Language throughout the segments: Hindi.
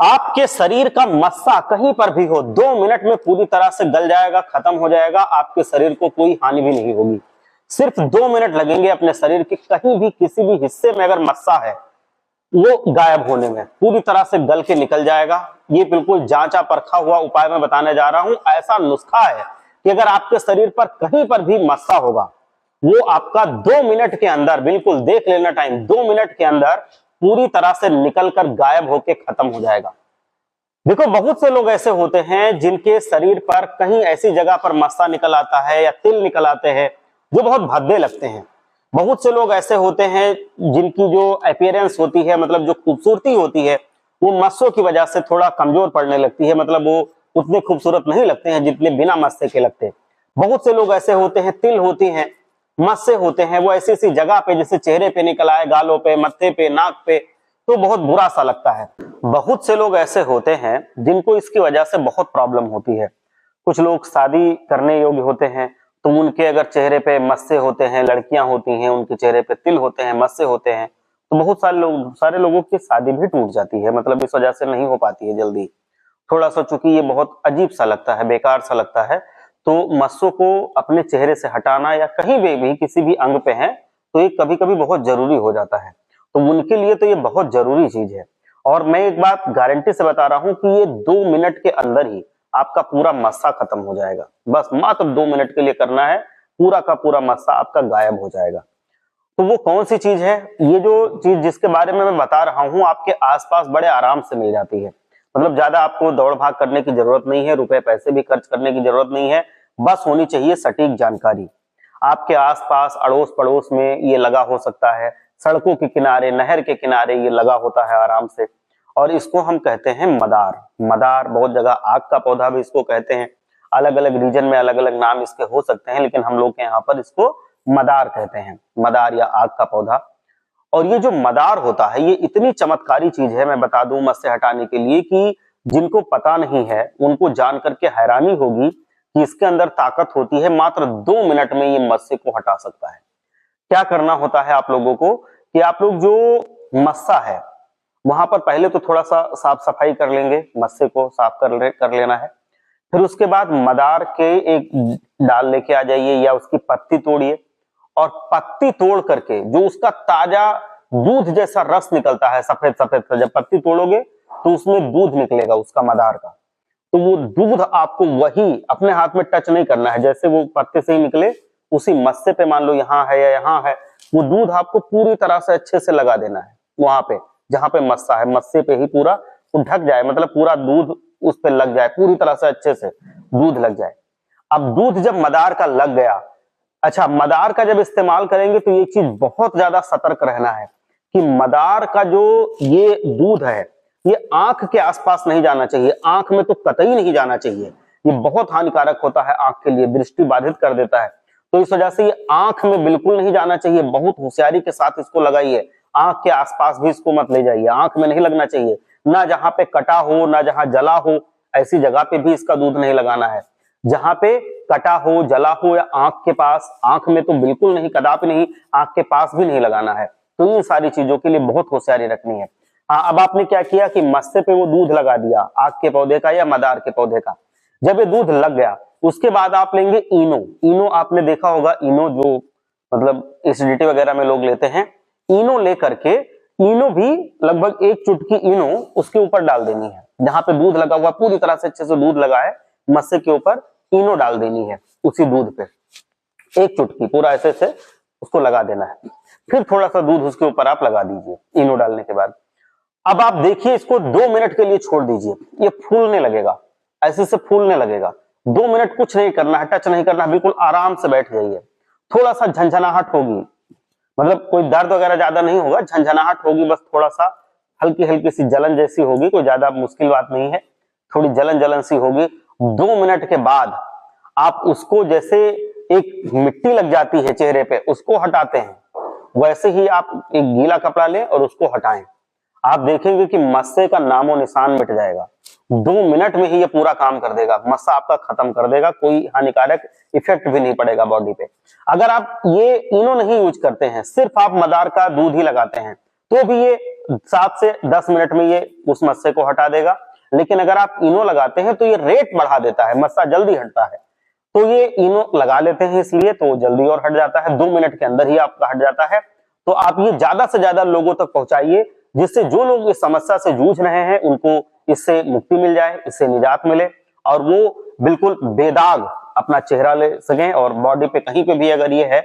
आपके शरीर का मस्सा कहीं पर भी हो 2 मिनट में पूरी तरह से गल जाएगा, खत्म हो जाएगा। आपके शरीर को कोई हानि भी नहीं होगी। सिर्फ 2 मिनट लगेंगे अपने शरीर के कहीं भी किसी भी हिस्से में अगर मस्सा है वो गायब होने में, पूरी तरह से गल के निकल जाएगा। ये बिल्कुल जांचा परखा हुआ उपाय मैं बताने जा रहा हूं। ऐसा नुस्खा है कि अगर आपके शरीर पर कहीं पर भी मस्सा होगा वो आपका 2 मिनट के अंदर, बिल्कुल देख लेना टाइम, 2 मिनट के अंदर पूरी तरह से निकलकर गायब होके खत्म हो जाएगा। देखो बहुत से लोग ऐसे होते हैं जिनके शरीर पर कहीं ऐसी जगह पर मस्सा निकल आता है या तिल निकल आते हैं जो बहुत भद्दे लगते हैं। बहुत से लोग ऐसे होते हैं जिनकी जो अपीयरेंस होती है, मतलब जो खूबसूरती होती है, वो मस्सों की वजह से थोड़ा कमजोर पड़ने लगती है। मतलब वो उतने खूबसूरत नहीं लगते हैं जितने बिना मस्से के लगते। बहुत से लोग ऐसे होते हैं, तिल होती हैं, मस्से होते हैं, वो ऐसी ऐसी जगह पे जैसे चेहरे पे निकल आए, गालों पे, मत्थे पे, नाक पे, तो बहुत बुरा सा लगता है। बहुत से लोग ऐसे होते हैं जिनको इसकी वजह से बहुत प्रॉब्लम होती है। कुछ लोग शादी करने योग्य होते हैं तो उनके अगर चेहरे पे मस्से होते हैं, लड़कियां होती हैं उनके चेहरे पे तिल होते हैं, मस्से होते हैं, तो बहुत सारे लोगों की शादी भी टूट जाती है। मतलब इस वजह से नहीं हो पाती है जल्दी। थोड़ा सा चूंकि ये बहुत अजीब सा लगता है, बेकार सा लगता है, तो मस्सों को अपने चेहरे से हटाना या कहीं भी किसी भी अंग पे है तो ये कभी कभी बहुत जरूरी हो जाता है। तो उनके लिए तो ये बहुत जरूरी चीज है। और मैं एक बात गारंटी से बता रहा हूं कि ये 2 मिनट के अंदर ही आपका पूरा मस्सा खत्म हो जाएगा। बस मात्र 2 मिनट के लिए करना है, पूरा का पूरा मस्सा आपका गायब हो जाएगा। तो वो कौन सी चीज है? ये जो चीज जिसके बारे में मैं बता रहा हूं आपके आसपास बड़े आराम से मिल जाती है। मतलब ज्यादा आपको दौड़ भाग करने की जरूरत नहीं है, रुपए पैसे भी खर्च करने की जरूरत नहीं है, बस होनी चाहिए सटीक जानकारी। आपके आसपास अड़ोस पड़ोस में ये लगा हो सकता है, सड़कों के किनारे, नहर के किनारे ये लगा होता है आराम से। और इसको हम कहते हैं मदार। मदार बहुत जगह आग का पौधा भी इसको कहते हैं। अलग अलग रीजन में अलग अलग नाम इसके हो सकते हैं, लेकिन हम लोग के यहाँ पर इसको मदार कहते हैं, मदार या आग का पौधा। और ये जो मदार होता है ये इतनी चमत्कारी चीज है, मैं बता दूं मस्से हटाने के लिए, कि जिनको पता नहीं है उनको जान करके हैरानी होगी कि इसके अंदर ताकत होती है। मात्र 2 मिनट में ये मस्से को हटा सकता है। क्या करना होता है आप लोगों को कि आप लोग जो मस्सा है वहां पर पहले तो थोड़ा सा साफ सफाई कर लेंगे, मस्से को साफ कर लेना है। फिर उसके बाद मदार के एक डाल लेके आ जाइए या उसकी पत्ती तोड़िए, और पत्ती तोड़ करके जो उसका ताजा दूध जैसा रस निकलता है सफेद सफेद, जब पत्ती तोड़ोगे तो उसमें दूध निकलेगा उसका मदार का। तो वो दूध आपको वही अपने हाथ में टच नहीं करना है, जैसे वो पत्ते से ही निकले उसी मस्से पे, मान लो यहाँ है या यहाँ है, वो दूध आपको पूरी तरह से अच्छे से लगा देना है वहां पे जहां पे मस्सा है। मस्से पे ही पूरा ढक जाए, मतलब पूरा दूध उस पे लग जाए, पूरी तरह से अच्छे से दूध लग जाए। अब दूध जब मदार का लग गया, अच्छा मदार का जब इस्तेमाल करेंगे तो ये चीज बहुत ज्यादा सतर्क रहना है कि मदार का जो ये दूध है ये आंख के आसपास नहीं जाना चाहिए, आंख में तो कतई नहीं जाना चाहिए। ये बहुत हानिकारक होता है आंख के लिए, दृष्टि बाधित कर देता है। तो इस वजह से ये आंख में बिल्कुल नहीं जाना चाहिए। बहुत होशियारी के साथ इसको लगाइए, आंख के आसपास भी इसको मत ले जाइए, आंख में नहीं लगना चाहिए। ना जहां पे कटा हो, ना जहां जला हो, ऐसी जगह पे भी इसका दूध नहीं लगाना है। जहां पे कटा हो, जला हो या आंख के पास, आंख में तो बिल्कुल नहीं, कदापि नहीं, आंख के पास भी नहीं लगाना है। तो इन सारी चीजों के लिए बहुत होशियारी रखनी है। हाँ, अब आपने क्या किया कि मस्से पे वो दूध लगा दिया आग के पौधे का या मदार के पौधे का। जब ये दूध लग गया उसके बाद आप लेंगे इनो। इनो आपने देखा होगा, इनो जो मतलब एसिडिटी वगैरह में लोग लेते हैं, इनो लेकर के, इनो भी लगभग 1 चुटकी इनो उसके ऊपर डाल देनी है। जहां पे दूध लगा हुआ, पूरी तरह से अच्छे से दूध लगा है, मस्से के ऊपर इनो डाल देनी है उसी दूध पे, 1 चुटकी पूरा ऐसे से उसको लगा देना है। फिर थोड़ा सा दूध उसके ऊपर आप लगा दीजिए इनो डालने के बाद। अब आप देखिए इसको 2 मिनट के लिए छोड़ दीजिए, ये फूलने लगेगा, ऐसे से फूलने लगेगा। 2 मिनट कुछ नहीं करना है, टच नहीं करना है, बिल्कुल आराम से बैठ जाइए। थोड़ा सा झंझनाहट होगी, मतलब कोई दर्द वगैरह ज्यादा नहीं होगा, झंझनाहट होगी, बस थोड़ा सा हल्की हल्की सी जलन जैसी होगी, कोई ज्यादा मुश्किल बात नहीं है, थोड़ी जलन जलन सी होगी। 2 मिनट के बाद आप उसको, जैसे एक मिट्टी लग जाती है चेहरे पे उसको हटाते हैं, वैसे ही आप एक गीला कपड़ा लें और उसको हटाएं। आप देखेंगे कि मस्से का नामो निशान मिट जाएगा। 2 मिनट में ही ये पूरा काम कर देगा, मस्सा आपका खत्म कर देगा, कोई हानिकारक इफेक्ट भी नहीं पड़ेगा बॉडी पे। अगर आप ये इनो नहीं यूज करते हैं, सिर्फ आप मदार का दूध ही लगाते हैं, तो भी ये 7 से 10 मिनट में ये उस मस्से को हटा देगा। लेकिन अगर आप इनो लगाते हैं तो ये रेट बढ़ा देता है, मस्सा जल्दी हटता है। तो ये इनो लगा लेते हैं इसलिए तो जल्दी और हट जाता है, 2 मिनट के अंदर ही आपका हट जाता है। तो आप ये ज्यादा से ज्यादा लोगों तक पहुंचाइए, जिससे जो लोग इस समस्या से जूझ रहे हैं उनको इससे मुक्ति मिल जाए, इससे निजात मिले और वो बिल्कुल बेदाग अपना चेहरा ले सकें, और बॉडी पे कहीं पे भी अगर ये है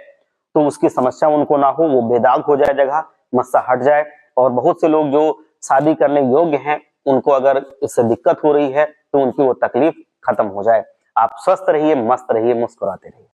तो उसकी समस्या उनको ना हो, वो बेदाग हो जाए जगह, मस्सा हट जाए। और बहुत से लोग जो शादी करने योग्य हैं उनको अगर इससे दिक्कत हो रही है तो उनकी वो तकलीफ खत्म हो जाए। आप स्वस्थ रहिए, मस्त रहिए, मुस्कुराते रहिए।